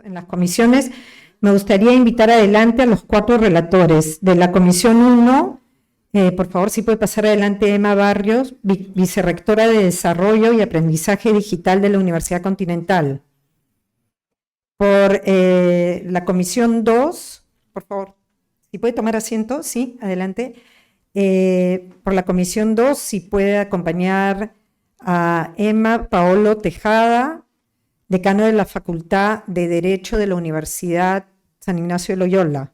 en las comisiones. Me gustaría invitar adelante a los 4 relatores. De la Comisión 1, por favor, si puede pasar adelante Emma Barrios, vicerrectora de Desarrollo y Aprendizaje Digital de la Universidad Continental. Por la Comisión 2, por favor, si puede tomar asiento, sí, adelante. Por la Comisión 2, si puede acompañar a Emma Paolo Tejada, decano de la Facultad de Derecho de la Universidad San Ignacio de Loyola.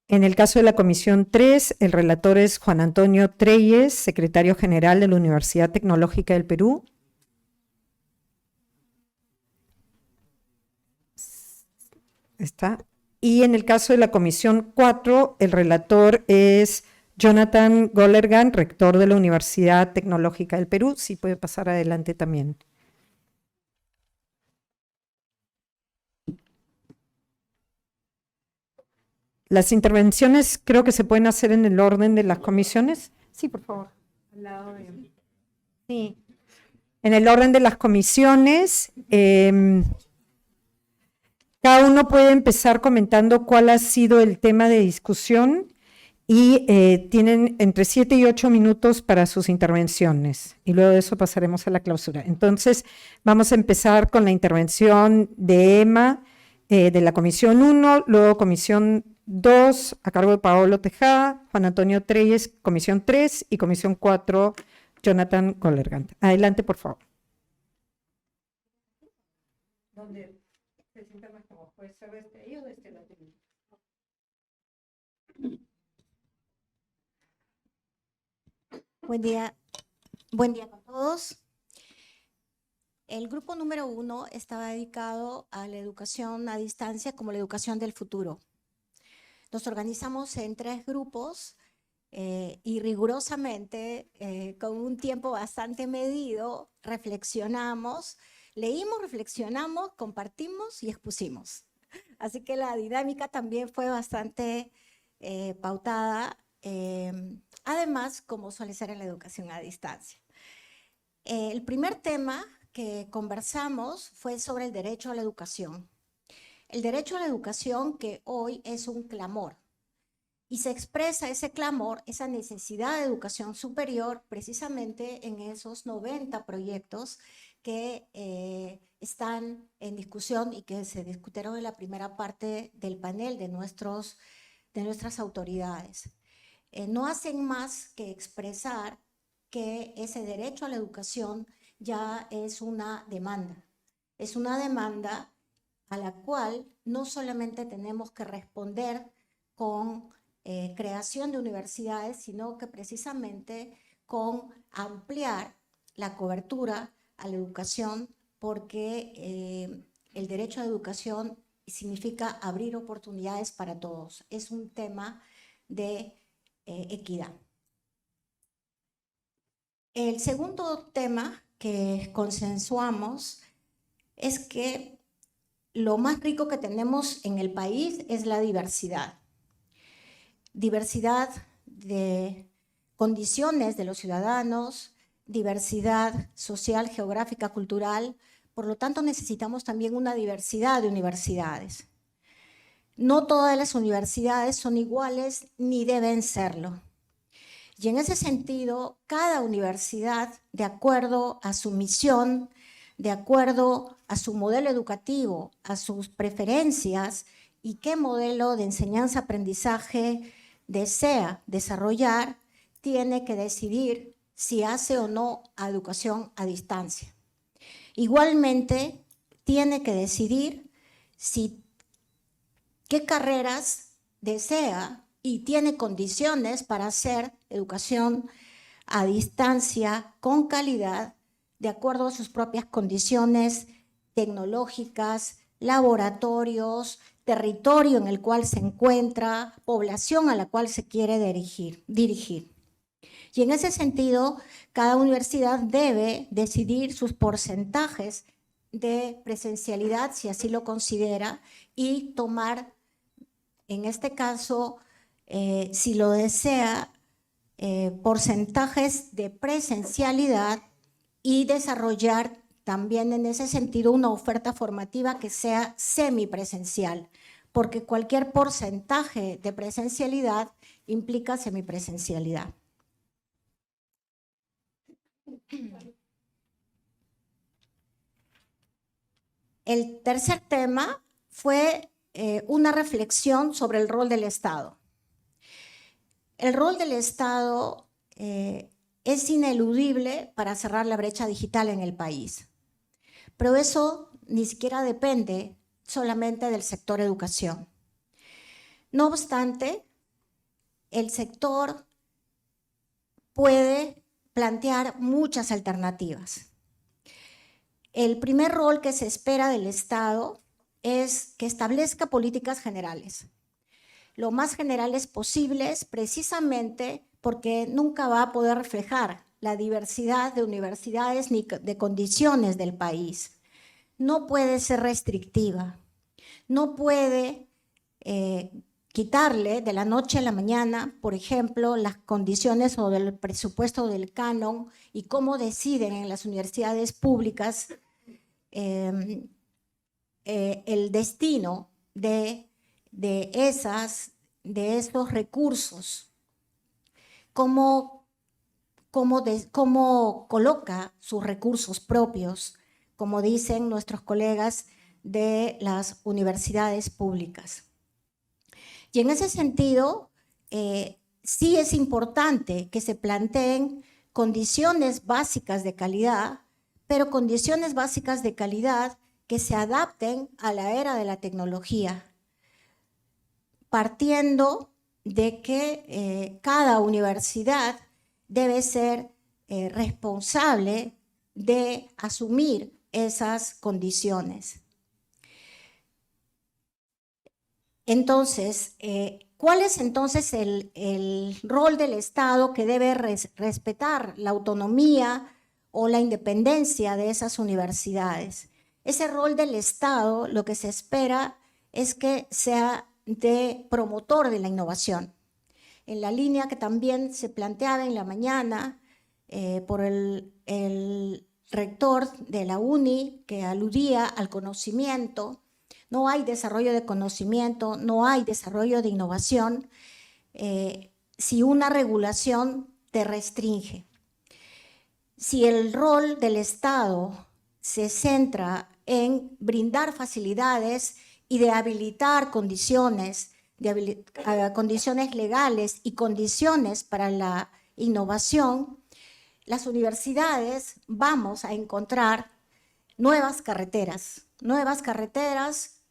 En el caso de la Comisión 3, el relator es Juan Antonio Treyes, secretario general de la Universidad Tecnológica del Perú. Está. Y en el caso de la Comisión 4, el relator es Jonathan Golergan, rector de la Universidad Tecnológica del Perú. Si puede pasar adelante también. Las intervenciones creo que se pueden hacer en el orden de las comisiones. Sí, por favor. Al lado de... Sí. En el orden de las comisiones, cada uno puede empezar comentando cuál ha sido el tema de discusión y tienen entre 7 y 8 minutos para sus intervenciones. Y luego de eso pasaremos a la clausura. Entonces, vamos a empezar con la intervención de Emma, de la Comisión 1, luego Comisión 2, a cargo de Paolo Tejada, Juan Antonio Treyes, Comisión 3 y Comisión 4, Jonathan Golergan. Adelante, por favor. ¿Dónde se sienta más cómodo? ¿Puede ser desde ahí o desde la tribuna? Buen día con todos. El grupo número 1 estaba dedicado a la educación a distancia como la educación del futuro. Nos organizamos en 3 grupos y rigurosamente, con un tiempo bastante medido, reflexionamos, leímos, reflexionamos, compartimos y expusimos. Así que la dinámica también fue bastante pautada, además, como suele ser en la educación a distancia. El primer tema que conversamos fue sobre el derecho a la educación. El derecho a la educación que hoy es un clamor. Y se expresa ese clamor, esa necesidad de educación superior, precisamente en esos 90 proyectos que están en discusión y que se discutieron en la primera parte del panel de nuestras autoridades. No hacen más que expresar que ese derecho a la educación ya es una demanda. Es una demanda a la cual no solamente tenemos que responder con creación de universidades, sino que precisamente con ampliar la cobertura a la educación, porque el derecho a la educación significa abrir oportunidades para todos. Es un tema de equidad. El segundo tema que consensuamos es que lo más rico que tenemos en el país es la diversidad. Diversidad de condiciones de los ciudadanos, diversidad social, geográfica, cultural. Por lo tanto, necesitamos también una diversidad de universidades. No todas las universidades son iguales ni deben serlo. Y en ese sentido, cada universidad, de acuerdo a su misión, de acuerdo a su modelo educativo, a sus preferencias y qué modelo de enseñanza-aprendizaje desea desarrollar, tiene que decidir si hace o no a educación a distancia. Igualmente, tiene que decidir qué carreras desea y tiene condiciones para hacer educación a distancia con calidad, de acuerdo a sus propias condiciones tecnológicas, laboratorios, territorio en el cual se encuentra, población a la cual se quiere dirigir. Y en ese sentido, cada universidad debe decidir sus porcentajes de presencialidad, si así lo considera, y tomar, en este caso, si lo desea, porcentajes de presencialidad y desarrollar también en ese sentido una oferta formativa que sea semipresencial, porque cualquier porcentaje de presencialidad implica semipresencialidad. El tercer tema fue una reflexión sobre el rol del Estado. El rol del Estado es ineludible para cerrar la brecha digital en el país, pero eso ni siquiera depende solamente del sector educación. No obstante, el sector puede plantear muchas alternativas. El primer rol que se espera del Estado es que establezca políticas generales, lo más generales posibles, precisamente porque nunca va a poder reflejar la diversidad de universidades ni de condiciones del país. No puede ser restrictiva, no puede quitarle de la noche a la mañana, por ejemplo, las condiciones o del presupuesto del canon y cómo deciden en las universidades públicas el destino de esos recursos, cómo coloca sus recursos propios, como dicen nuestros colegas de las universidades públicas. Y en ese sentido, sí es importante que se planteen condiciones básicas de calidad, pero condiciones básicas de calidad que se adapten a la era de la tecnología, partiendo de que cada universidad debe ser responsable de asumir esas condiciones. Entonces, ¿cuál es entonces el rol del Estado que debe respetar la autonomía o la independencia de esas universidades? Ese rol del Estado, lo que se espera es que sea de promotor de la innovación, en la línea que también se planteaba en la mañana por el rector de la UNI, que aludía al conocimiento. No hay desarrollo de conocimiento, no hay desarrollo de innovación si una regulación te restringe. Si el rol del Estado se centra en brindar facilidades y de habilitar condiciones, condiciones legales y condiciones para la innovación, las universidades vamos a encontrar nuevas carreteras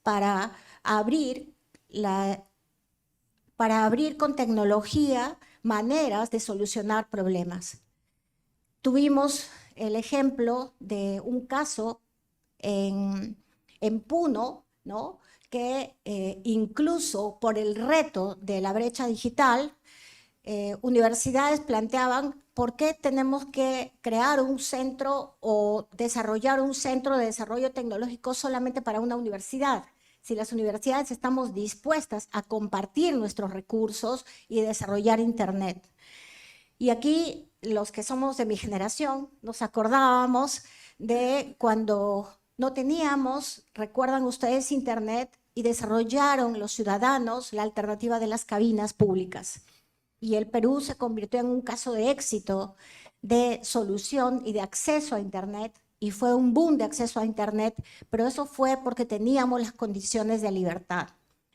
para abrir con tecnología maneras de solucionar problemas. Tuvimos el ejemplo de un caso en Puno, ¿no?, que incluso por el reto de la brecha digital, universidades planteaban por qué tenemos que crear un centro o desarrollar un centro de desarrollo tecnológico solamente para una universidad, si las universidades estamos dispuestas a compartir nuestros recursos y desarrollar Internet. Y aquí los que somos de mi generación nos acordábamos de cuando no teníamos, recuerdan ustedes, Internet, y desarrollaron los ciudadanos la alternativa de las cabinas públicas. Y el Perú se convirtió en un caso de éxito de solución y de acceso a Internet, y fue un boom de acceso a Internet, pero eso fue porque teníamos las condiciones de libertad.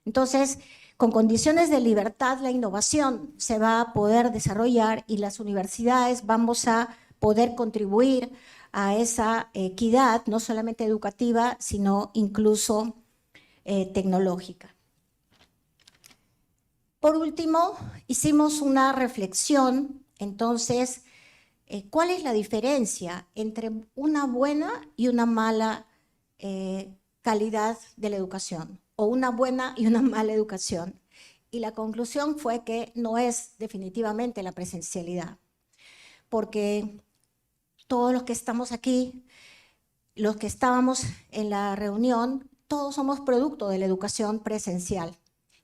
Entonces, con condiciones de libertad, la innovación se va a poder desarrollar y las universidades vamos a poder contribuir a esa equidad, no solamente educativa, sino incluso tecnológica. Por último, hicimos una reflexión, entonces, ¿cuál es la diferencia entre una buena y una mala calidad de la educación? O una buena y una mala educación. Y la conclusión fue que no es definitivamente la presencialidad, porque todos los que estamos aquí, los que estábamos en la reunión, todos somos producto de la educación presencial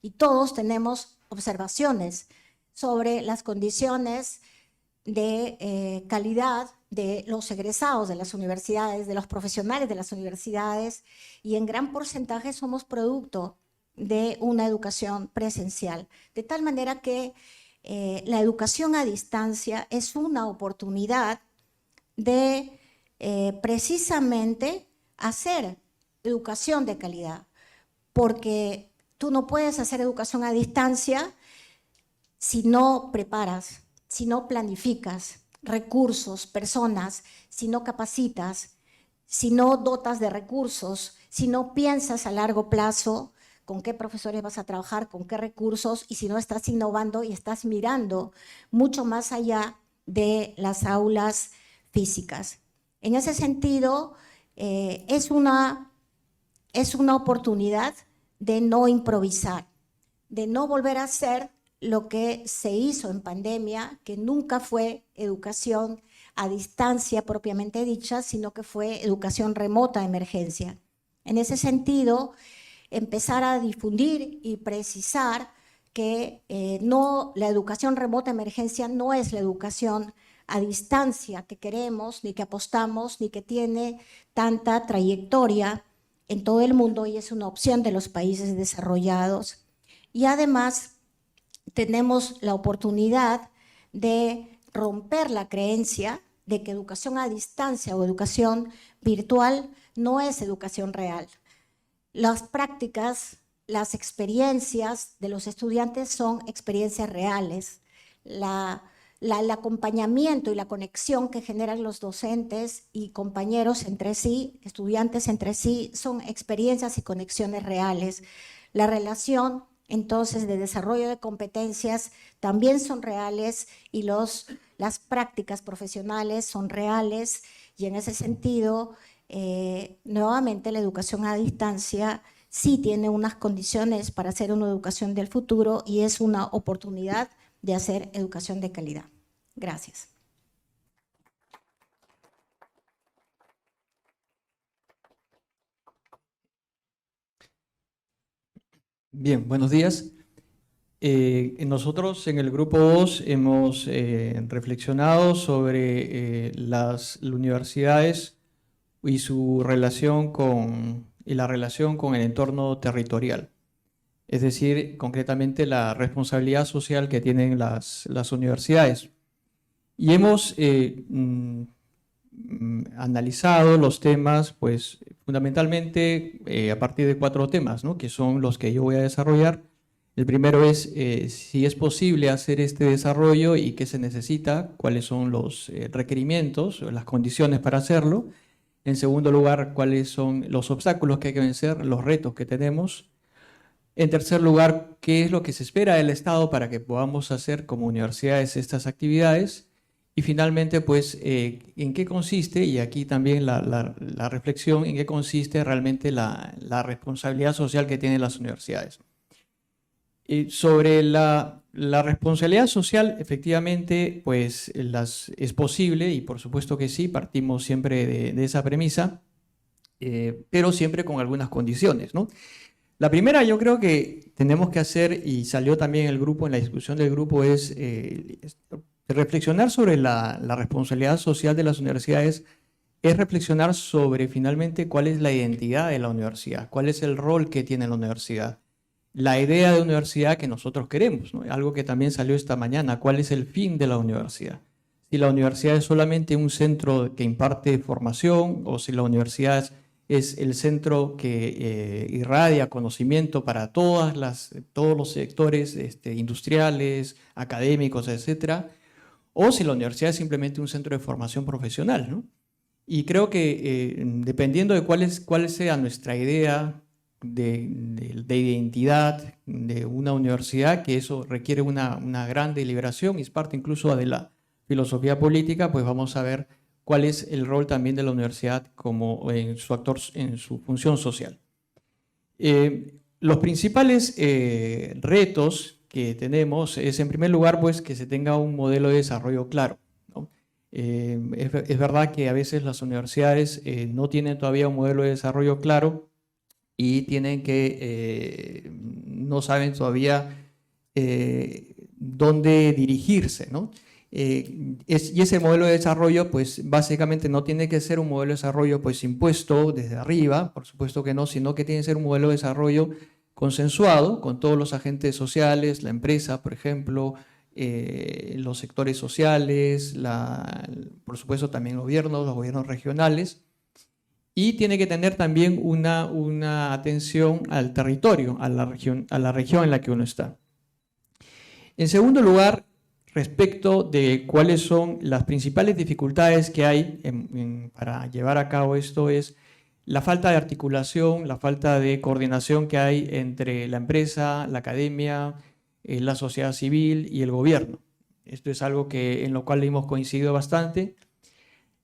y todos tenemos observaciones sobre las condiciones de calidad de los egresados de las universidades, de los profesionales de las universidades, y en gran porcentaje somos producto de una educación presencial. De tal manera que la educación a distancia es una oportunidad de precisamente hacer educación de calidad, porque tú no puedes hacer educación a distancia si no preparas, si no planificas recursos, personas, si no capacitas, si no dotas de recursos, si no piensas a largo plazo con qué profesores vas a trabajar, con qué recursos, y si no estás innovando y estás mirando mucho más allá de las aulas físicas. En ese sentido, es una oportunidad de no improvisar, de no volver a hacer lo que se hizo en pandemia, que nunca fue educación a distancia propiamente dicha, sino que fue educación remota de emergencia. En ese sentido, empezar a difundir y precisar que la educación remota de emergencia no es la educación a distancia que queremos, ni que apostamos, ni que tiene tanta trayectoria en todo el mundo y es una opción de los países desarrollados. Y además tenemos la oportunidad de romper la creencia de que educación a distancia o educación virtual no es educación real. Las prácticas, las experiencias de los estudiantes son experiencias reales. El acompañamiento y la conexión que generan los docentes y compañeros entre sí, estudiantes entre sí, son experiencias y conexiones reales. La relación, entonces, de desarrollo de competencias también son reales y las prácticas profesionales son reales, y en ese sentido, nuevamente la educación a distancia sí tiene unas condiciones para hacer una educación del futuro y es una oportunidad de hacer educación de calidad. Gracias. Bien, buenos días. Nosotros en el grupo 2 hemos reflexionado sobre las universidades y su relación y la relación con el entorno territorial. Es decir, concretamente la responsabilidad social que tienen las universidades. Y hemos analizado los temas, pues fundamentalmente a partir de 4 temas, ¿no? Que son los que yo voy a desarrollar. El primero es si es posible hacer este desarrollo y qué se necesita, cuáles son los requerimientos, las condiciones para hacerlo. En segundo lugar, cuáles son los obstáculos que hay que vencer, los retos que tenemos. En tercer lugar, qué es lo que se espera del Estado para que podamos hacer como universidades estas actividades. Y finalmente, pues, ¿en qué consiste? Y aquí también la reflexión, ¿en qué consiste realmente la responsabilidad social que tienen las universidades? Sobre la responsabilidad social, efectivamente, pues, es posible, y por supuesto que sí, partimos siempre de esa premisa, pero siempre con algunas condiciones, ¿no? La primera, yo creo que tenemos que hacer, y salió también el grupo, en la discusión del grupo, es reflexionar sobre la responsabilidad social de las universidades, es reflexionar sobre finalmente cuál es la identidad de la universidad, cuál es el rol que tiene la universidad, la idea de universidad que nosotros queremos, ¿no? Algo que también salió esta mañana, cuál es el fin de la universidad. Si la universidad es solamente un centro que imparte formación o si la universidad es el centro que irradia conocimiento para todos los sectores industriales, académicos, etcétera, o si la universidad es simplemente un centro de formación profesional, ¿no? Y creo que dependiendo de cuál sea nuestra idea de identidad de una universidad, que eso requiere una gran deliberación y es parte incluso de la filosofía política, pues vamos a ver cuál es el rol también de la universidad como en su función social. Los principales retos que tenemos es, en primer lugar, pues, que se tenga un modelo de desarrollo claro, ¿no? Es verdad que a veces las universidades no tienen todavía un modelo de desarrollo claro y no saben todavía dónde dirigirse, ¿no? Y ese modelo de desarrollo, pues básicamente no tiene que ser un modelo de desarrollo pues impuesto desde arriba, por supuesto que no, sino que tiene que ser un modelo de desarrollo consensuado con todos los agentes sociales, la empresa, por ejemplo, los sectores sociales, por supuesto también los gobiernos regionales, y tiene que tener también una atención al territorio, a la región en la que uno está. En segundo lugar, respecto de cuáles son las principales dificultades que hay para llevar a cabo esto, es la falta de articulación, la falta de coordinación que hay entre la empresa, la academia, la sociedad civil y el gobierno. Esto es algo en lo cual hemos coincidido bastante.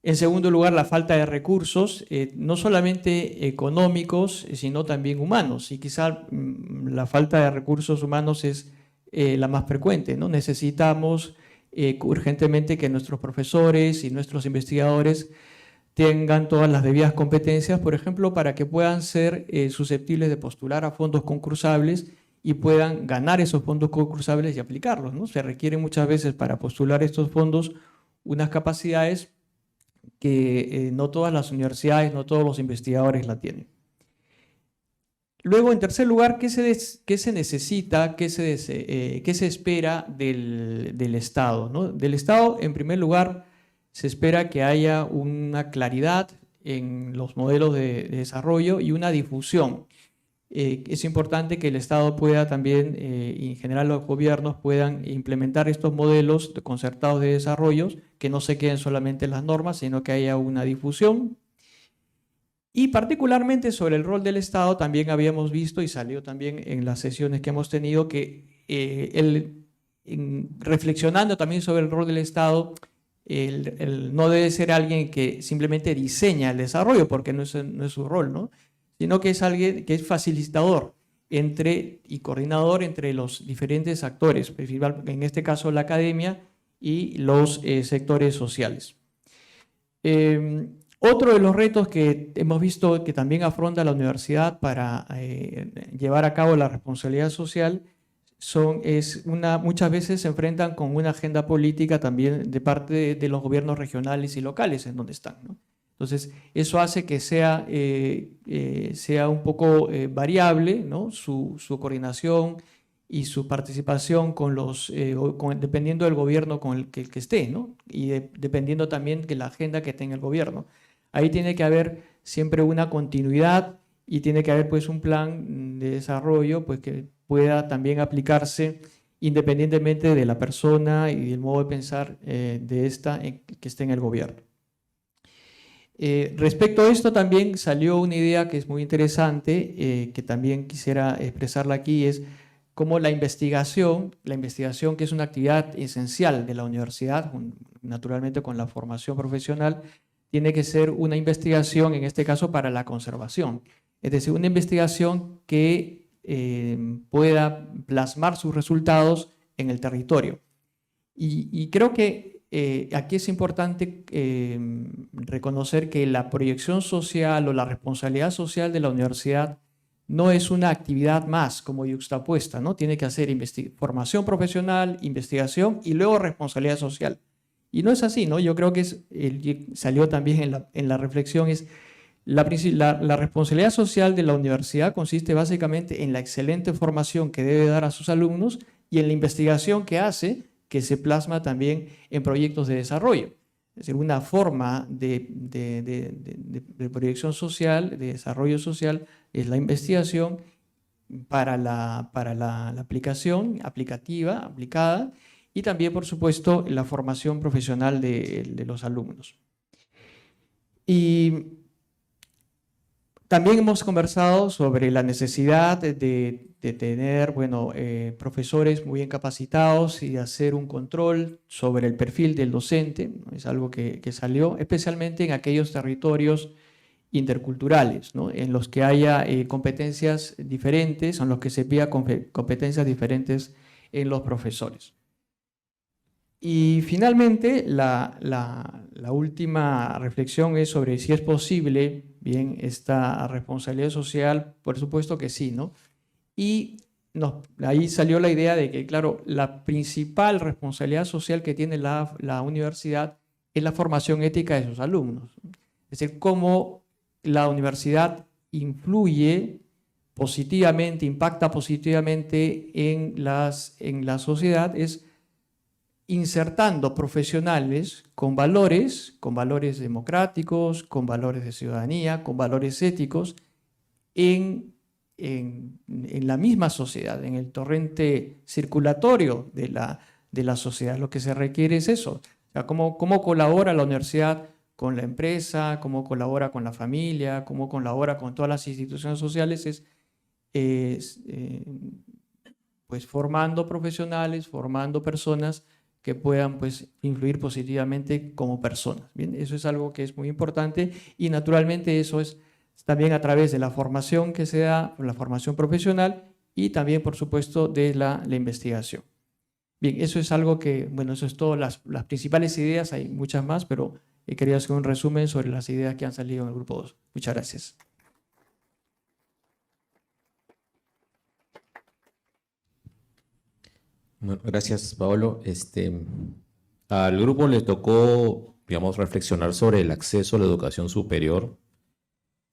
En segundo lugar, la falta de recursos, no solamente económicos, sino también humanos. Y quizá la falta de recursos humanos es la más frecuente, ¿no? Necesitamos urgentemente que nuestros profesores y nuestros investigadores tengan todas las debidas competencias, por ejemplo, para que puedan ser susceptibles de postular a fondos concursables y puedan ganar esos fondos concursables y aplicarlos, ¿no? Se requieren muchas veces para postular estos fondos unas capacidades que no todas las universidades, no todos los investigadores la tienen. Luego, en tercer lugar, ¿qué se necesita, qué se espera del Estado, ¿no? Del Estado, en primer lugar, se espera que haya una claridad en los modelos de desarrollo y una difusión. Es importante que el Estado pueda también, y en general los gobiernos, puedan implementar estos modelos concertados de desarrollo, que no se queden solamente en las normas, sino que haya una difusión. Y particularmente sobre el rol del Estado, también habíamos visto, y salió también en las sesiones que hemos tenido, que reflexionando también sobre el rol del Estado, no debe ser alguien que simplemente diseña el desarrollo, porque no es su rol, ¿no? Sino que es alguien que es facilitador y coordinador entre los diferentes actores, en este caso la academia y los sectores sociales. Otro de los retos que hemos visto que también afronta la universidad para llevar a cabo la responsabilidad social muchas veces se enfrentan con una agenda política también de parte de los gobiernos regionales y locales en donde están, ¿no? Entonces, eso hace que sea un poco variable, ¿no? Su coordinación y su participación dependiendo del gobierno con el que esté, ¿no? Y dependiendo también de la agenda que tenga el gobierno. Ahí tiene que haber siempre una continuidad y tiene que haber pues un plan de desarrollo pues, que pueda también aplicarse independientemente de la persona y del modo de pensar que esté en el gobierno. Respecto a esto también salió una idea que es muy interesante, que también quisiera expresarla aquí, es cómo la investigación, que es una actividad esencial de la universidad, naturalmente con la formación profesional, tiene que ser una investigación, en este caso, para la conservación. Es decir, una investigación que pueda plasmar sus resultados en el territorio. Y creo que aquí es importante reconocer que la proyección social o la responsabilidad social de la universidad no es una actividad más como yuxtapuesta, ¿no? Tiene que hacer formación profesional, investigación y luego responsabilidad social. Y no es así, ¿no? Yo creo que salió también en la reflexión, la responsabilidad social de la universidad consiste básicamente en la excelente formación que debe dar a sus alumnos y en la investigación que hace, que se plasma también en proyectos de desarrollo. Es decir, una forma de proyección social, de desarrollo social, es la investigación para la aplicación aplicada, y también, por supuesto, la formación profesional de los alumnos. Y también hemos conversado sobre la necesidad de tener profesores muy bien capacitados y hacer un control sobre el perfil del docente. Es algo que salió, especialmente en aquellos territorios interculturales, ¿no? En los que haya competencias diferentes, en los que se pida competencias diferentes en los profesores. Y finalmente, la última reflexión es sobre si es posible, bien, esta responsabilidad social, por supuesto que sí, ¿no? Y ahí salió la idea de que, claro, la principal responsabilidad social que tiene la universidad es la formación ética de sus alumnos. Es decir, cómo la universidad influye positivamente, impacta positivamente en la sociedad, es insertando profesionales con valores democráticos, con valores de ciudadanía, con valores éticos en la misma sociedad, en el torrente circulatorio de la sociedad. Lo que se requiere es eso. O sea, cómo colabora la universidad con la empresa, cómo colabora con la familia, cómo colabora con todas las instituciones sociales, pues formando profesionales, formando personas que puedan pues influir positivamente como personas. Bien, eso es algo que es muy importante y naturalmente eso es también a través de la formación que se da, la formación profesional y también, por supuesto, de la investigación. Bien, eso es algo que, bueno, eso es todo, las principales ideas, hay muchas más, pero he querido hacer un resumen sobre las ideas que han salido en el grupo 2. Muchas gracias. Bueno, gracias, Paolo. Al grupo le tocó, digamos, reflexionar sobre el acceso a la educación superior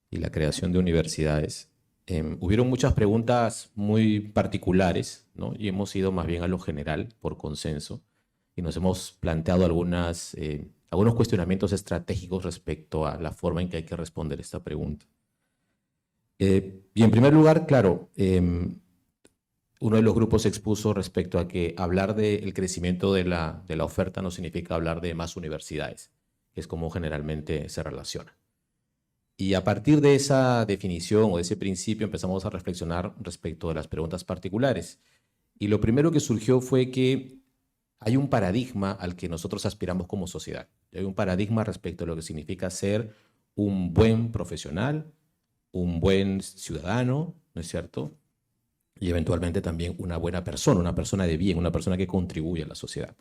y la creación de universidades. Hubieron muchas preguntas muy particulares, ¿no? Y hemos ido más bien a lo general, por consenso, y nos hemos planteado algunos cuestionamientos estratégicos respecto a la forma en que hay que responder esta pregunta. Y en primer lugar, claro, uno de los grupos expuso respecto a que hablar del crecimiento de la oferta no significa hablar de más universidades, que es como generalmente se relaciona. Y a partir de esa definición o de ese principio empezamos a reflexionar respecto de las preguntas particulares. Y lo primero que surgió fue que hay un paradigma al que nosotros aspiramos como sociedad. Hay un paradigma respecto a lo que significa ser un buen profesional, un buen ciudadano, ¿no es cierto? Y eventualmente también una buena persona, una persona de bien, una persona que contribuye a la sociedad.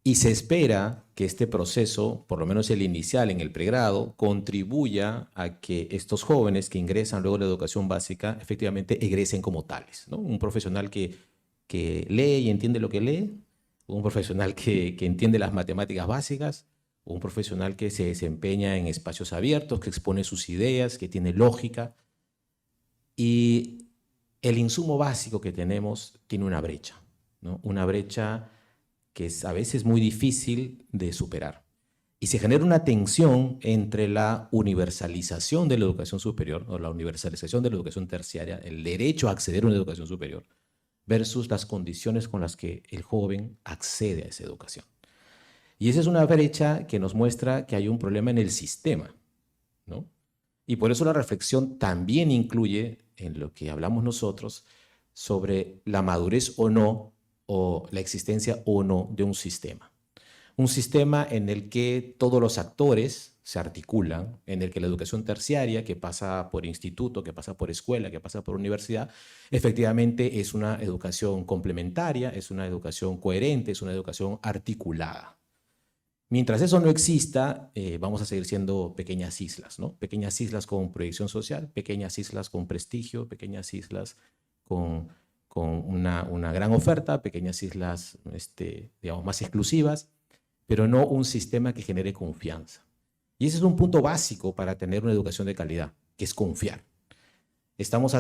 Y se espera que este proceso, por lo menos el inicial en el pregrado, contribuya a que estos jóvenes que ingresan luego a la educación básica efectivamente egresen como tales, ¿no? Un profesional que lee y entiende lo que lee, un profesional que entiende las matemáticas básicas, un profesional que se desempeña en espacios abiertos, que expone sus ideas, que tiene lógica. Y el insumo básico que tenemos tiene una brecha, ¿no? Una brecha que es a veces muy difícil de superar. Y se genera una tensión entre la universalización de la educación superior, o la universalización de la educación terciaria, el derecho a acceder a una educación superior, versus las condiciones con las que el joven accede a esa educación. Y esa es una brecha que nos muestra que hay un problema en el sistema, ¿no? Y por eso la reflexión también incluye, en lo que hablamos nosotros, sobre la madurez o no, o la existencia o no de un sistema. Un sistema en el que todos los actores se articulan, en el que la educación terciaria, que pasa por instituto, que pasa por escuela, que pasa por universidad, efectivamente es una educación complementaria, es una educación coherente, es una educación articulada. Mientras eso no exista, vamos a seguir siendo pequeñas islas, ¿no? Pequeñas islas con proyección social, pequeñas islas con prestigio, pequeñas islas con una gran oferta, pequeñas islas, digamos, más exclusivas, pero no un sistema que genere confianza. Y ese es un punto básico para tener una educación de calidad, que es confiar. Estamos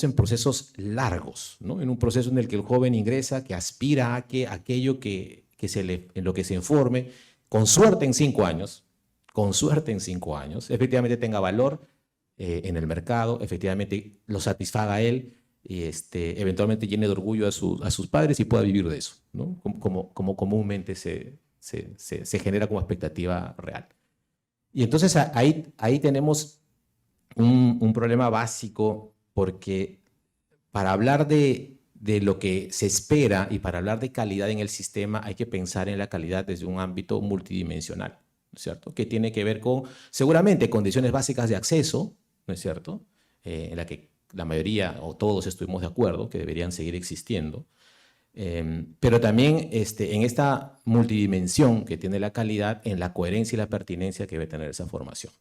en procesos largos, ¿no? En un proceso en el que el joven ingresa, que aspira a que aquello en lo que se informe, con suerte en 5 años, efectivamente tenga valor en el mercado, efectivamente lo satisfaga a él, y eventualmente llene de orgullo a sus padres y pueda vivir de eso, ¿no? Como comúnmente se genera como expectativa real. Y entonces ahí tenemos un problema básico, porque para hablar de lo que se espera y para hablar de calidad en el sistema hay que pensar en la calidad desde un ámbito multidimensional, ¿no es cierto? Que tiene que ver con, seguramente, condiciones básicas de acceso, ¿no es cierto? En la que la mayoría o todos estuvimos de acuerdo que deberían seguir existiendo, pero también en esta multidimensión que tiene la calidad, en la coherencia y la pertinencia que debe tener esa formación.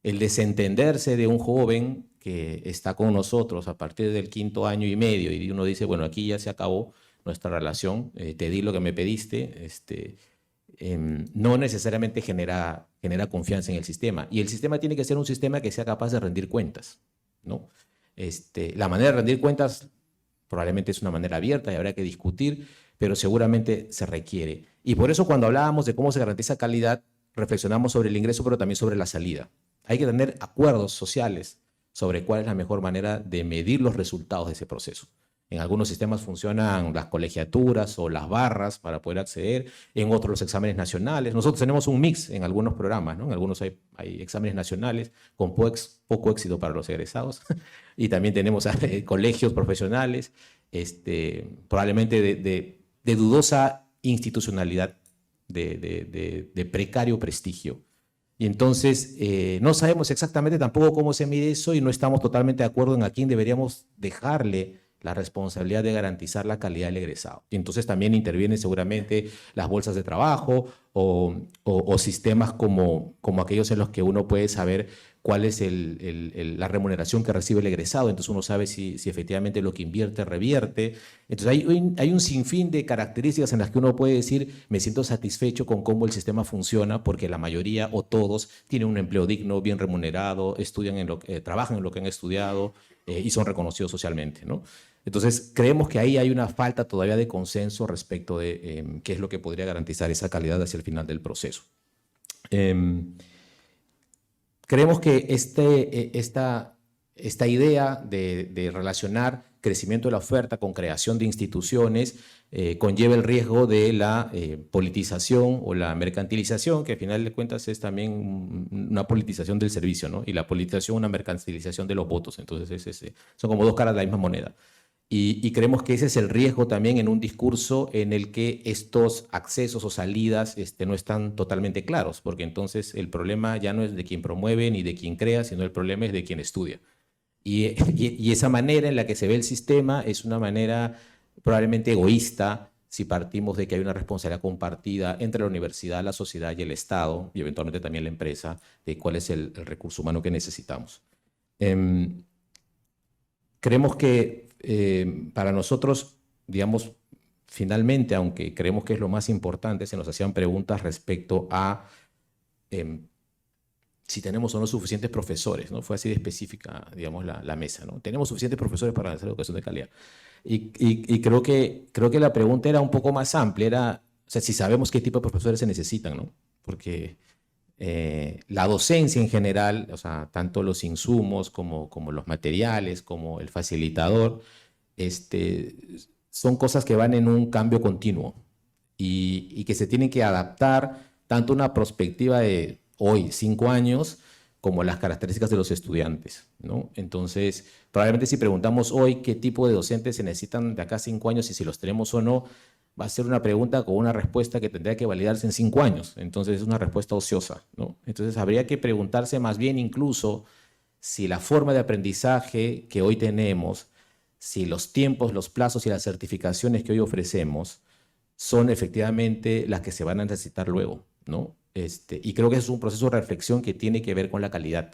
el desentenderse de un joven que está con nosotros a partir del 5º año y medio y uno dice, bueno, aquí ya se acabó nuestra relación, te di lo que me pediste, no necesariamente genera confianza en el sistema. Y el sistema tiene que ser un sistema que sea capaz de rendir cuentas, ¿no? La manera de rendir cuentas probablemente es una manera abierta y habrá que discutir, pero seguramente se requiere. Y por eso cuando hablábamos de cómo se garantiza calidad, reflexionamos sobre el ingreso, pero también sobre la salida. Hay que tener acuerdos sociales sobre cuál es la mejor manera de medir los resultados de ese proceso. En algunos sistemas funcionan las colegiaturas o las barras para poder acceder, en otros los exámenes nacionales. Nosotros tenemos un mix en algunos programas, ¿no? En algunos hay exámenes nacionales con poco éxito para los egresados y también tenemos colegios profesionales, probablemente de dudosa institucionalidad, de precario prestigio. Y entonces no sabemos exactamente tampoco cómo se mide eso y no estamos totalmente de acuerdo en a quién deberíamos dejarle la responsabilidad de garantizar la calidad del egresado. Y entonces también intervienen seguramente las bolsas de trabajo o sistemas como aquellos en los que uno puede saber cuál es la remuneración que recibe el egresado. Entonces uno sabe si efectivamente lo que invierte revierte. Entonces hay un sinfín de características en las que uno puede decir me siento satisfecho con cómo el sistema funciona porque la mayoría o todos tienen un empleo digno, bien remunerado, trabajan en lo que han estudiado y son reconocidos socialmente, ¿no? Entonces, creemos que ahí hay una falta todavía de consenso respecto de qué es lo que podría garantizar esa calidad hacia el final del proceso. Creemos que esta idea de relacionar crecimiento de la oferta con creación de instituciones conlleva el riesgo de la politización o la mercantilización, que al final de cuentas es también una politización del servicio, ¿no? Y la politización, una mercantilización de los votos. Entonces, son como dos caras de la misma moneda. Y creemos que ese es el riesgo también en un discurso en el que estos accesos o salidas no están totalmente claros, porque entonces el problema ya no es de quien promueve ni de quien crea, sino el problema es de quien estudia. Y esa manera en la que se ve el sistema es una manera probablemente egoísta si partimos de que hay una responsabilidad compartida entre la universidad, la sociedad y el Estado, y eventualmente también la empresa, de cuál es el recurso humano que necesitamos. Creemos que para nosotros, digamos, finalmente, aunque creemos que es lo más importante, se nos hacían preguntas respecto a si tenemos o no suficientes profesores, ¿no? Fue así de específica, digamos, la mesa, ¿no? ¿Tenemos suficientes profesores para hacer educación de calidad? Y creo que la pregunta era un poco más amplia, era, o sea, si sabemos qué tipo de profesores se necesitan, ¿no? Porque la docencia en general, o sea, tanto los insumos como los materiales, como el facilitador, son cosas que van en un cambio continuo y que se tienen que adaptar tanto a una perspectiva de hoy, 5 años, como las características de los estudiantes, ¿no? Entonces, probablemente si preguntamos hoy qué tipo de docentes se necesitan de acá a 5 años y si los tenemos o no, va a ser una pregunta con una respuesta que tendría que validarse en 5 años. Entonces, es una respuesta ociosa, ¿no? Entonces, habría que preguntarse más bien incluso si la forma de aprendizaje que hoy tenemos, si los tiempos, los plazos y las certificaciones que hoy ofrecemos son efectivamente las que se van a necesitar luego, ¿no? Y creo que es un proceso de reflexión que tiene que ver con la calidad.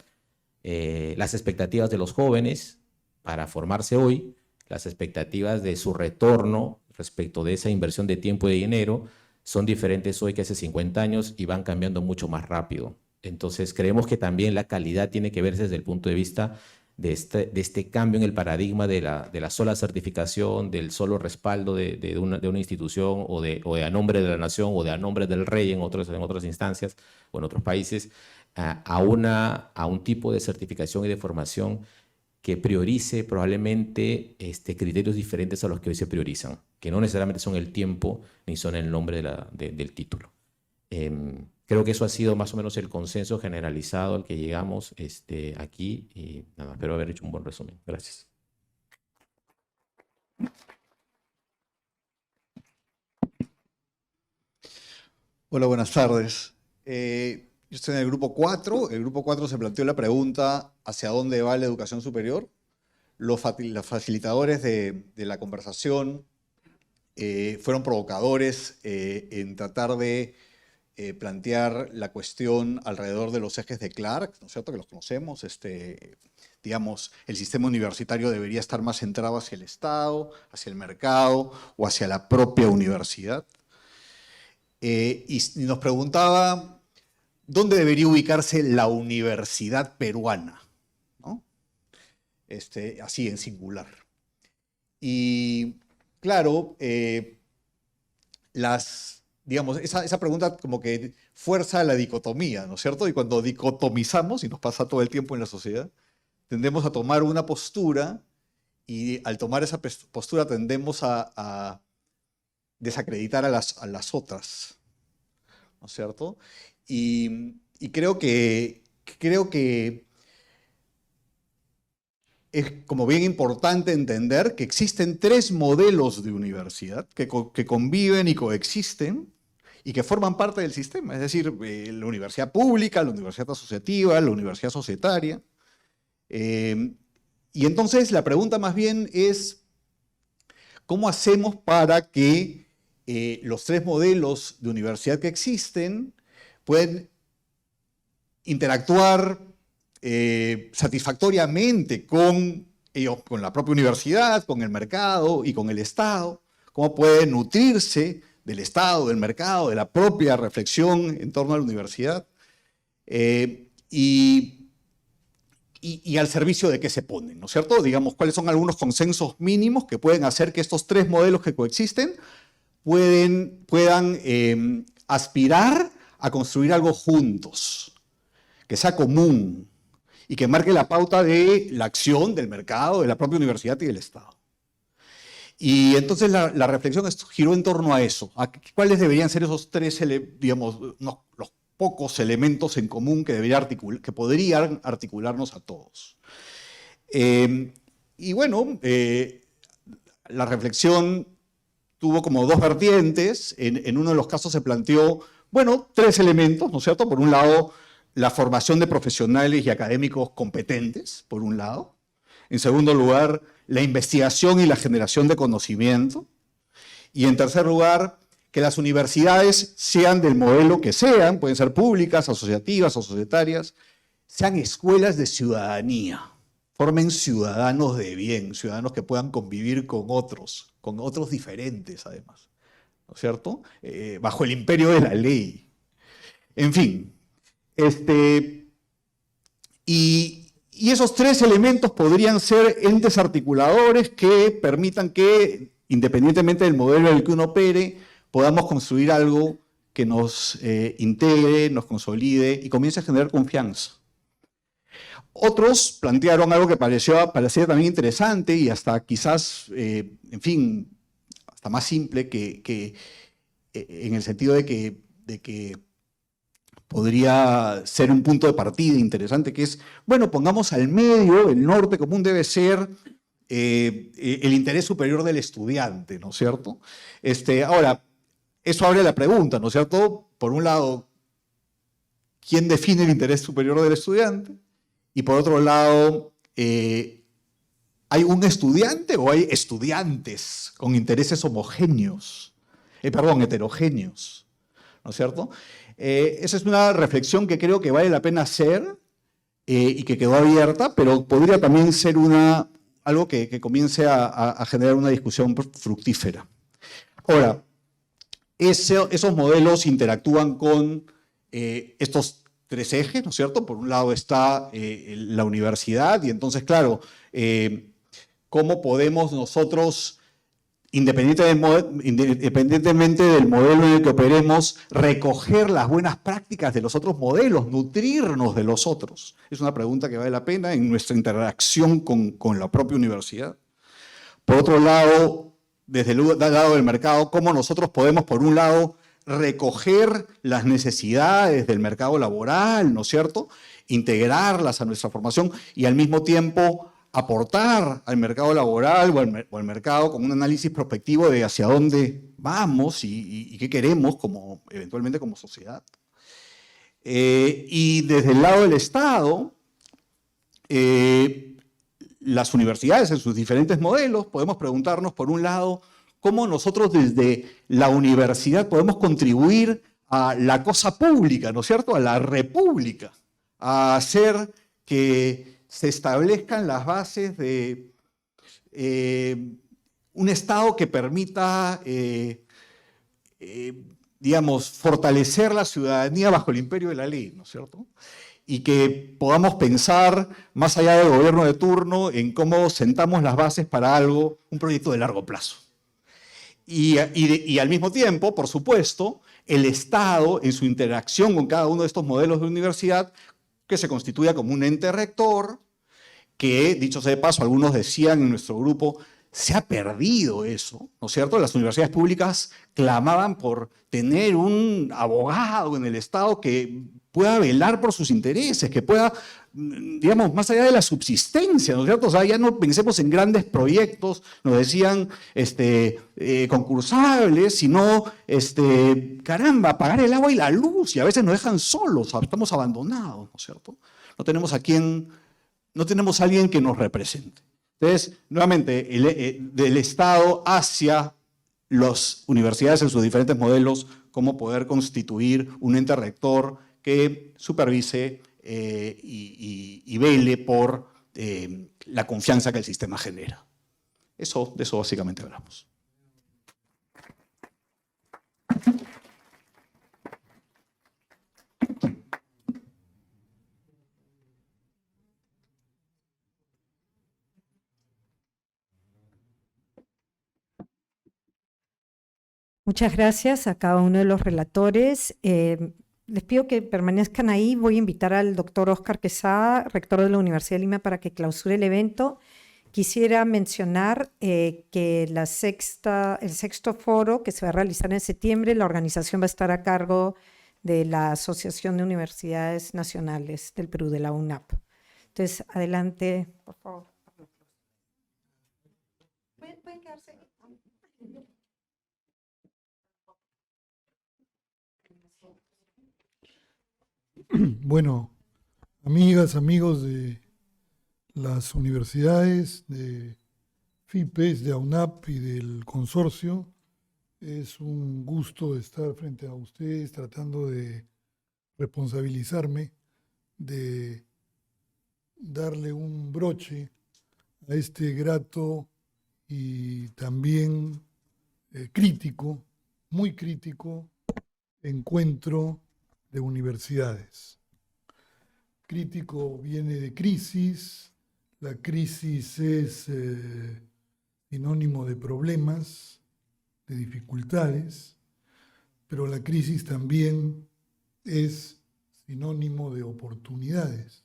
Las expectativas de los jóvenes para formarse hoy, las expectativas de su retorno respecto de esa inversión de tiempo y de dinero son diferentes hoy que hace 50 años y van cambiando mucho más rápido. Entonces creemos que también la calidad tiene que verse desde el punto de vista de este cambio en el paradigma de la sola certificación, del solo respaldo de una institución o de a nombre de la nación o de a nombre del rey en otras instancias o en otros países, a un tipo de certificación y de formación que priorice probablemente criterios diferentes a los que hoy se priorizan, que no necesariamente son el tiempo ni son el nombre del título. Creo que eso ha sido más o menos el consenso generalizado al que llegamos aquí y nada, espero haber hecho un buen resumen. Gracias. Hola, buenas tardes. Yo estoy en el grupo 4. El grupo 4 se planteó la pregunta ¿hacia dónde va la educación superior? Los facilitadores de la conversación fueron provocadores en tratar de plantear la cuestión alrededor de los ejes de Clark, ¿no es cierto?, que los conocemos. Digamos, el sistema universitario debería estar más centrado hacia el Estado, hacia el mercado o hacia la propia universidad. Y nos preguntaba dónde debería ubicarse la universidad peruana, ¿no? Así en singular. Y claro, digamos, esa pregunta como que fuerza la dicotomía, ¿no es cierto? Y cuando dicotomizamos, y nos pasa todo el tiempo en la sociedad, tendemos a tomar una postura y al tomar esa postura tendemos a desacreditar a las otras, ¿no es cierto? Y creo que es como bien importante entender que existen tres modelos de universidad que conviven y coexisten y que forman parte del sistema, es decir, la universidad pública, la universidad asociativa, la universidad societaria. Y entonces la pregunta más bien es, ¿cómo hacemos para que los tres modelos de universidad que existen pueden interactuar satisfactoriamente con la propia universidad, con el mercado y con el Estado? ¿Cómo pueden nutrirse del Estado, del mercado, de la propia reflexión en torno a la universidad? Y al servicio de qué se ponen, ¿no es cierto? Digamos, ¿cuáles son algunos consensos mínimos que pueden hacer que estos tres modelos que coexisten puedan aspirar a construir algo juntos, que sea común y que marque la pauta de la acción del mercado, de la propia universidad y del Estado? Y entonces la reflexión giró en torno a eso, a cuáles deberían ser esos tres, digamos, los pocos elementos en común que podrían articularnos a todos. Y bueno, la reflexión tuvo como dos vertientes. En uno de los casos se planteó, bueno, tres elementos, ¿no es cierto? Por un lado, la formación de profesionales y académicos competentes, por un lado. En segundo lugar, la investigación y la generación de conocimiento. Y en tercer lugar, que las universidades sean del modelo que sean, pueden ser públicas, asociativas o societarias, sean escuelas de ciudadanía, formen ciudadanos de bien, ciudadanos que puedan convivir con otros diferentes además, ¿no es cierto? Bajo el imperio de la ley. En fin, y esos tres elementos podrían ser entes articuladores que permitan que, independientemente del modelo en el que uno opere, podamos construir algo que nos integre, nos consolide y comience a generar confianza. Otros plantearon algo que parecía también interesante y hasta quizás, en fin, hasta más simple en el sentido de que podría ser un punto de partida interesante, que es, bueno, pongamos al medio, el norte común debe ser el interés superior del estudiante, ¿no es cierto? Ahora, eso abre la pregunta, ¿no es cierto? Por un lado, ¿quién define el interés superior del estudiante? Y por otro lado, ¿hay un estudiante o hay estudiantes con intereses heterogéneos? ¿No es cierto? Esa es una reflexión que creo que vale la pena hacer y que quedó abierta, pero podría también ser algo que comience a generar una discusión fructífera. Ahora, esos modelos interactúan con estos tres ejes, ¿no es cierto? Por un lado está la universidad y entonces, claro, ¿cómo podemos nosotros, independientemente del modelo en el que operemos, recoger las buenas prácticas de los otros modelos, nutrirnos de los otros? Es una pregunta que vale la pena en nuestra interacción con la propia universidad. Por otro lado, desde el lado del mercado, cómo nosotros podemos, por un lado, recoger las necesidades del mercado laboral, ¿no es cierto? Integrarlas a nuestra formación y al mismo tiempo aportar al mercado laboral o al mercado con un análisis prospectivo de hacia dónde vamos y qué queremos eventualmente como sociedad. Y desde el lado del Estado, las universidades en sus diferentes modelos, podemos preguntarnos, por un lado, cómo nosotros desde la universidad podemos contribuir a la cosa pública, ¿no es cierto?, a la república, a hacer que se establezcan las bases de un Estado que permita, digamos, fortalecer la ciudadanía bajo el imperio de la ley, ¿no es cierto?, y que podamos pensar, más allá del gobierno de turno, en cómo sentamos las bases para algo, un proyecto de largo plazo. Y al mismo tiempo, por supuesto, el Estado, en su interacción con cada uno de estos modelos de universidad, que se constituya como un ente rector, que, dicho sea de paso, algunos decían en nuestro grupo, se ha perdido eso, ¿no es cierto? Las universidades públicas clamaban por tener un abogado en el Estado que pueda velar por sus intereses, que pueda, digamos, más allá de la subsistencia, ¿no es cierto? O sea, ya no pensemos en grandes proyectos, nos decían, concursables, sino, caramba, pagar el agua y la luz, y a veces nos dejan solos, estamos abandonados, ¿no es cierto? No tenemos a alguien que nos represente. Entonces, nuevamente, del Estado hacia las universidades en sus diferentes modelos, cómo poder constituir un ente rector que supervise y vele por la confianza que el sistema genera. De eso básicamente hablamos. Muchas gracias a cada uno de los relatores. Les pido que permanezcan ahí. Voy a invitar al doctor Óscar Quesada, rector de la Universidad de Lima, para que clausure el evento. Quisiera mencionar que el sexto foro que se va a realizar en septiembre, la organización va a estar a cargo de la Asociación de Universidades Nacionales del Perú, de la UNAP. Entonces, adelante, por favor. ¿Pueden quedarse? Bueno, amigas, amigos de las universidades, de FIPES, de AUNAP y del consorcio, es un gusto estar frente a ustedes tratando de responsabilizarme, de darle un broche a este grato y también crítico, muy crítico, encuentro de universidades. Crítico viene de crisis, la crisis es sinónimo de problemas, de dificultades, pero la crisis también es sinónimo de oportunidades.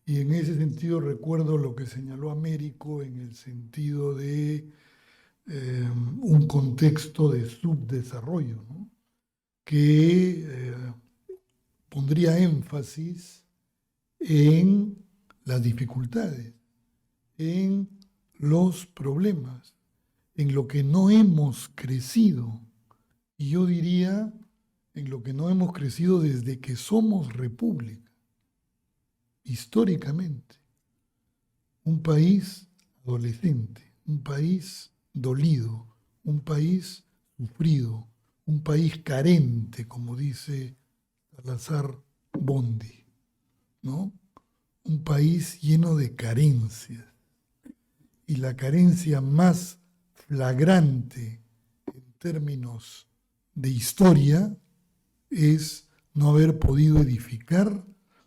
Y en ese sentido recuerdo lo que señaló Américo en el sentido de un contexto de subdesarrollo, ¿no?, que pondría énfasis en las dificultades, en los problemas, en lo que no hemos crecido. Y yo diría, en lo que no hemos crecido desde que somos república, históricamente. Un país adolescente, un país dolido, un país sufrido, un país carente, como dice Salazar Bondi, ¿no? Un país lleno de carencias. Y la carencia más flagrante en términos de historia es no haber podido edificar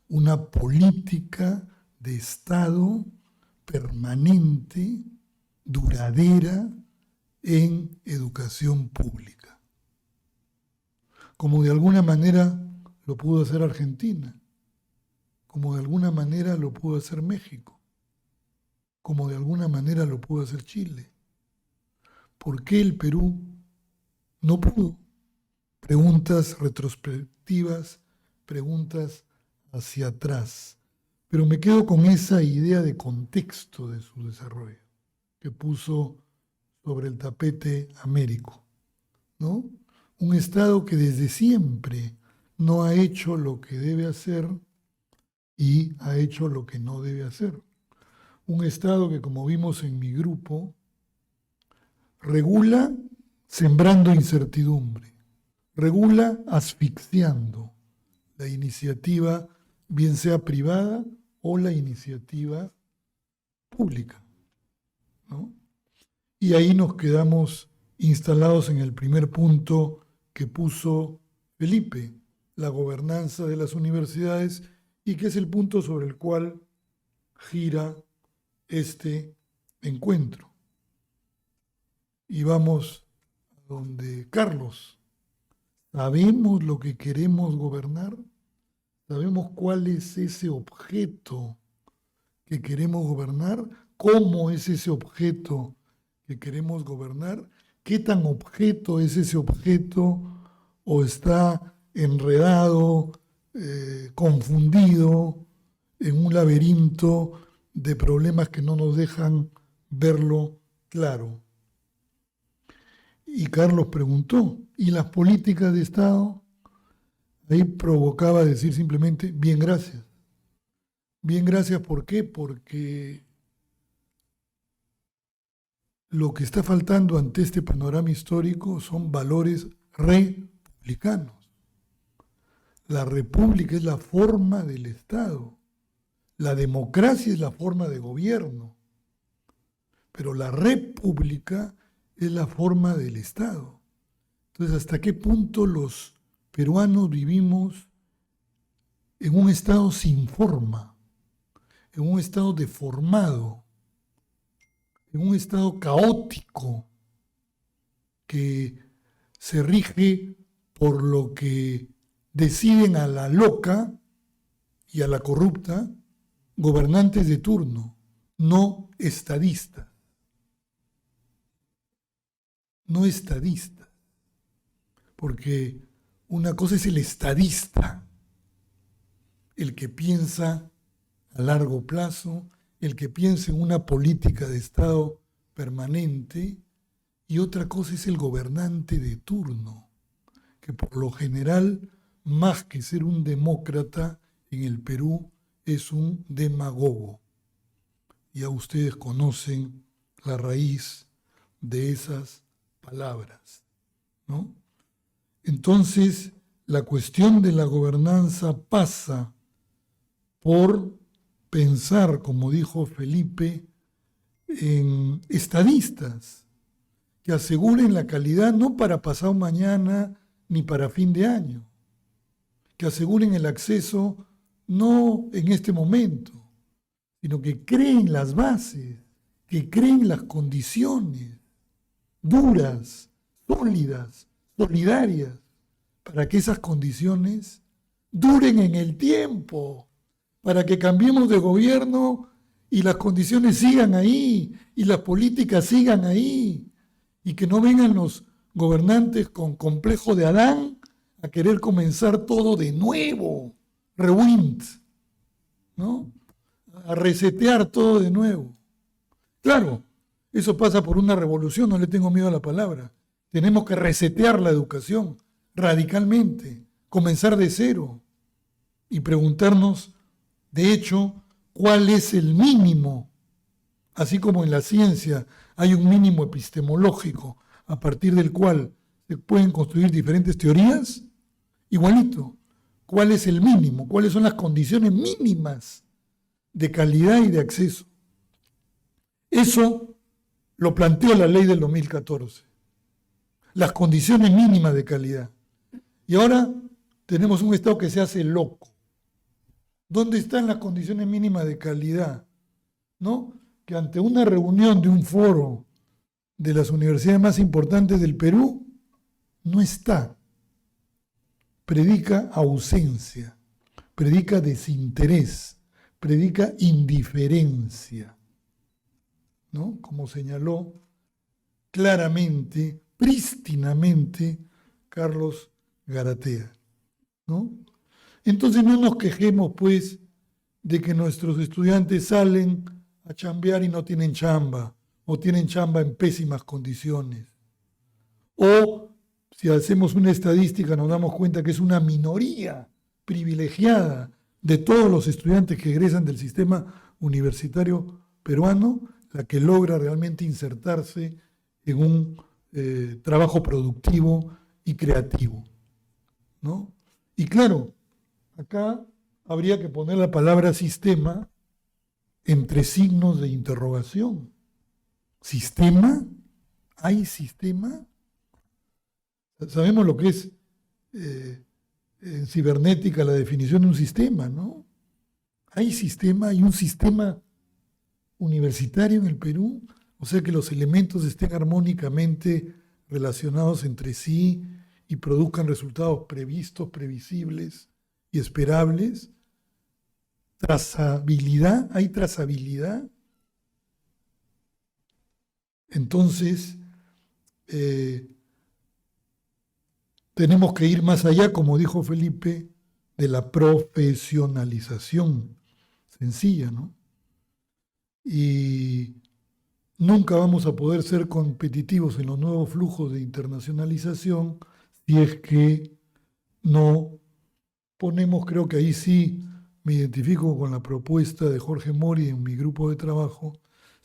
una política de Estado permanente, duradera, en educación pública. Como de alguna manera lo pudo hacer Argentina, como de alguna manera lo pudo hacer México, como de alguna manera lo pudo hacer Chile. ¿Por qué el Perú no pudo? Preguntas retrospectivas, preguntas hacia atrás. Pero me quedo con esa idea de contexto de su desarrollo que puso sobre el tapete Américo, ¿no? Un Estado que desde siempre no ha hecho lo que debe hacer y ha hecho lo que no debe hacer. Un Estado que, como vimos en mi grupo, regula sembrando incertidumbre. regula asfixiando la iniciativa, bien sea privada o la iniciativa pública, ¿no? Y ahí nos quedamos instalados en el primer punto que puso Felipe, la gobernanza de las universidades, y que es el punto sobre el cual gira este encuentro. Y vamos a donde Carlos. ¿Sabemos lo que queremos gobernar? ¿Sabemos cuál es ese objeto que queremos gobernar? ¿Cómo es ese objeto que queremos gobernar? ¿Qué tan objeto es ese objeto? ¿O está enredado, confundido en un laberinto de problemas que no nos dejan verlo claro? Y Carlos preguntó, ¿y las políticas de Estado? Ahí provocaba decir simplemente, bien, gracias. Bien, gracias, ¿por qué? Porque lo que está faltando ante este panorama histórico son valores republicanos. La república es la forma del Estado. La democracia es la forma de gobierno. Pero la república es la forma del Estado. Entonces, ¿hasta qué punto los peruanos vivimos en un Estado sin forma, en un Estado deformado, en un Estado caótico que se rige por lo que deciden a la loca y a la corrupta gobernantes de turno, no estadistas? No estadistas, porque una cosa es el estadista, el que piensa a largo plazo, el que piensa en una política de Estado permanente, y otra cosa es el gobernante de turno, que por lo general, más que ser un demócrata en el Perú, es un demagogo. Ya ustedes conocen la raíz de esas palabras, ¿no? Entonces, la cuestión de la gobernanza pasa por pensar, como dijo Felipe, en estadistas que aseguren la calidad no para pasado mañana ni para fin de año, que aseguren el acceso no en este momento, sino que creen las bases, que creen las condiciones duras, sólidas, solidarias, para que esas condiciones duren en el tiempo, para que cambiemos de gobierno y las condiciones sigan ahí, y las políticas sigan ahí, y que no vengan los gobernantes con complejo de Adán a querer comenzar todo de nuevo, rewind, ¿no? A resetear todo de nuevo. Claro, eso pasa por una revolución, no le tengo miedo a la palabra. Tenemos que resetear la educación radicalmente, comenzar de cero y preguntarnos, de hecho, cuál es el mínimo. Así como en la ciencia hay un mínimo epistemológico a partir del cual se pueden construir diferentes teorías, igualito, ¿cuál es el mínimo? ¿Cuáles son las condiciones mínimas de calidad y de acceso? Eso lo planteó la ley del 2014. Las condiciones mínimas de calidad. Y ahora tenemos un Estado que se hace loco. ¿Dónde están las condiciones mínimas de calidad? ¿No? Que ante una reunión de un foro de las universidades más importantes del Perú, no está. Predica ausencia, predica desinterés, predica indiferencia, ¿no? Como señaló claramente, prístinamente, Carlos Garatea, ¿no? Entonces no nos quejemos, pues, de que nuestros estudiantes salen a chambear y no tienen chamba, o tienen chamba en pésimas condiciones. O, si hacemos una estadística, nos damos cuenta que es una minoría privilegiada de todos los estudiantes que egresan del sistema universitario peruano, la que logra realmente insertarse en un trabajo productivo y creativo. ¿no? Y claro, acá habría que poner la palabra sistema entre signos de interrogación. ¿Sistema? ¿Hay sistema? Sabemos lo que es en cibernética la definición de un sistema, ¿no? ¿Hay sistema? ¿Hay un sistema universitario en el Perú? O sea, que los elementos estén armónicamente relacionados entre sí y produzcan resultados previstos, previsibles y esperables. ¿Trazabilidad? ¿Hay trazabilidad? Entonces, tenemos que ir más allá, como dijo Felipe, de la profesionalización sencilla, ¿no? Y nunca vamos a poder ser competitivos en los nuevos flujos de internacionalización si es que no ponemos, creo que ahí sí me identifico con la propuesta de Jorge Mori en mi grupo de trabajo,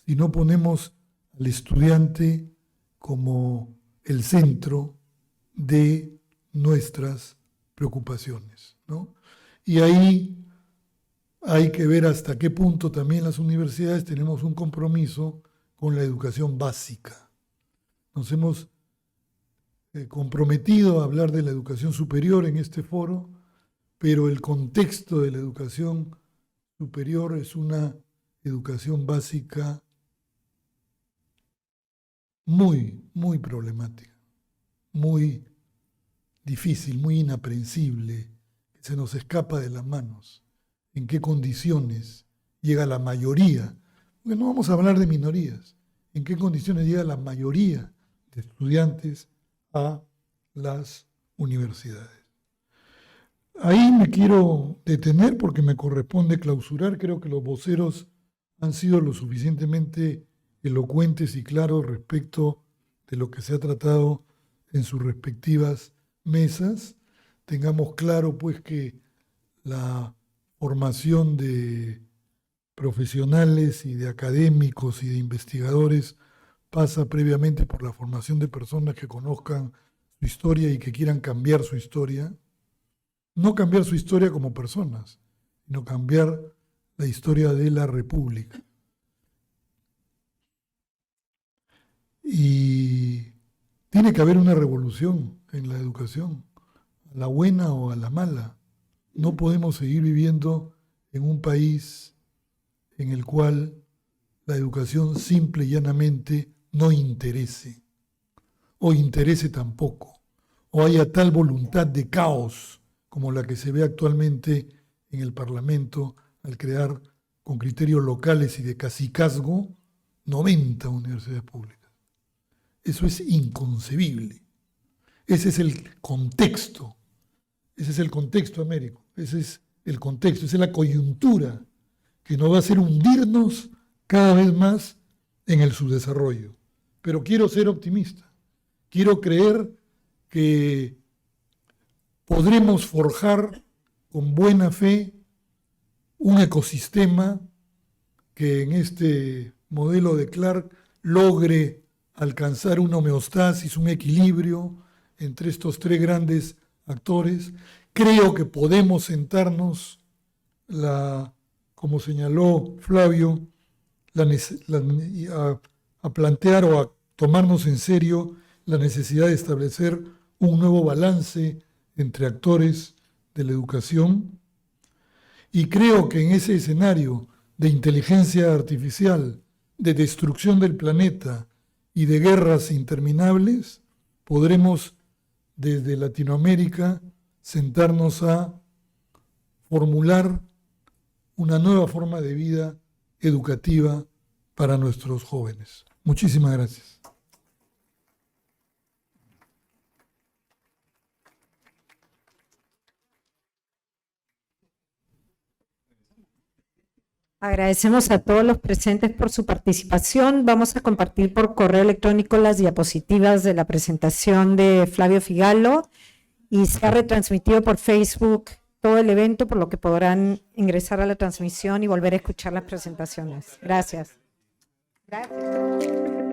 si no ponemos al estudiante como el centro de nuestras preocupaciones, ¿no? Y ahí hay que ver hasta qué punto también las universidades tenemos un compromiso con la educación básica. Nos hemos comprometido a hablar de la educación superior en este foro, pero el contexto de la educación superior es una educación básica muy, muy problemática, muy difícil, muy inaprensible, que se nos escapa de las manos. ¿En qué condiciones llega la mayoría? Porque no vamos a hablar de minorías. ¿En qué condiciones llega la mayoría de estudiantes a las universidades? Ahí me quiero detener porque me corresponde clausurar. Creo que los voceros han sido lo suficientemente elocuentes y claros respecto de lo que se ha tratado en sus respectivas mesas. Tengamos claro, pues, que la formación de profesionales y de académicos y de investigadores pasa previamente por la formación de personas que conozcan su historia y que quieran cambiar su historia. No cambiar su historia como personas, sino cambiar la historia de la República. Y tiene que haber una revolución en la educación, a la buena o a la mala. No podemos seguir viviendo en un país en el cual la educación simple y llanamente no interese, o interese tampoco, o haya tal voluntad de caos como la que se ve actualmente en el Parlamento al crear con criterios locales y de cacicazgo 90 universidades públicas. Eso es inconcebible. Ese es el contexto. Ese es el contexto, Américo. Ese es el contexto, esa es la coyuntura que nos va a hacer hundirnos cada vez más en el subdesarrollo. Pero quiero ser optimista. Quiero creer que podremos forjar con buena fe un ecosistema que en este modelo de Clark logre alcanzar una homeostasis, un equilibrio entre estos tres grandes actores. Creo que podemos sentarnos, como señaló Flavio, a plantear o a tomarnos en serio la necesidad de establecer un nuevo balance entre actores de la educación. Y creo que en ese escenario de inteligencia artificial, de destrucción del planeta y de guerras interminables, podremos desde Latinoamérica sentarnos a formular una nueva forma de vida educativa para nuestros jóvenes. Muchísimas gracias. Agradecemos a todos los presentes por su participación. Vamos a compartir por correo electrónico las diapositivas de la presentación de Flavio Figalo y se ha retransmitido por Facebook todo el evento, por lo que podrán ingresar a la transmisión y volver a escuchar las presentaciones. Gracias. Gracias.